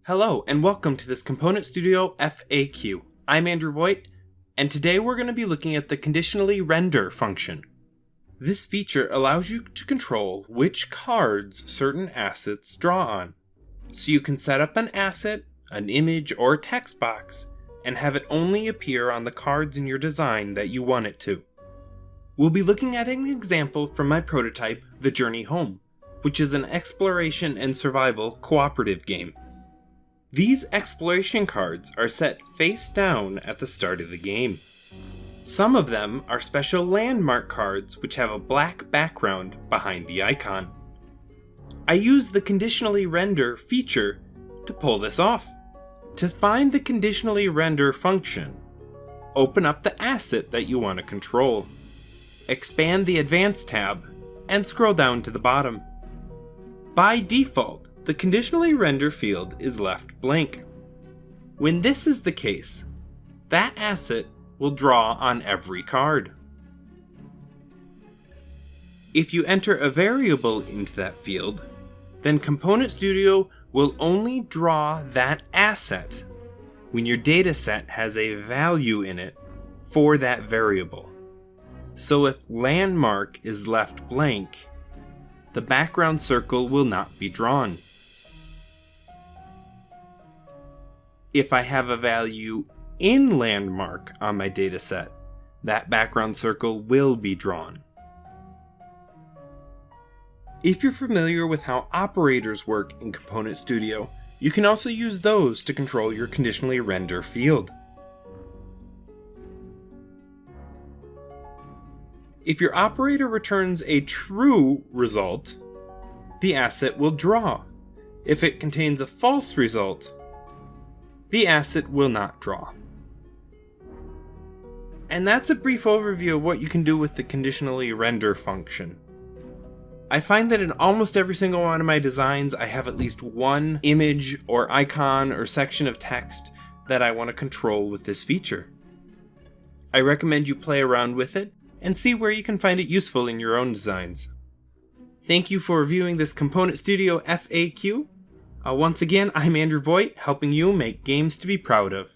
Hello, and welcome to this Component.Studio FAQ. I'm Andrew Voigt, and today we're going to be looking at the Conditionally Render function. This feature allows you to control which cards certain assets draw on. So you can set up an asset, an image, or a text box, and have it only appear on the cards in your design that you want it to. We'll be looking at an example from my prototype, The Journey Home, which is an exploration and survival cooperative game. These exploration cards are set face down at the start of the game. Some of them are special landmark cards which have a black background behind the icon. I used the Conditionally Render feature to pull this off. To find the Conditionally Render function, open up the asset that you want to control. Expand the Advanced tab and scroll down to the bottom. By default, the Conditionally Render field is left blank. When this is the case, that asset will draw on every card. If you enter a variable into that field, then Component.Studio will only draw that asset when your dataset has a value in it for that variable. So if landmark is left blank, the background circle will not be drawn. If I have a value in landmark on my dataset, that background circle will be drawn. If you're familiar with how operators work in Component.Studio, you can also use those to control your Conditionally Render field. If your operator returns a true result, the asset will draw. If it contains a false result, the asset will not draw. And that's a brief overview of what you can do with the Conditionally Render function. I find that in almost every single one of my designs, I have at least one image or icon or section of text that I want to control with this feature. I recommend you play around with it and see where you can find it useful in your own designs. Thank you for reviewing this Component.Studio FAQ. Once again, I'm Andrew Voigt, helping you make games to be proud of.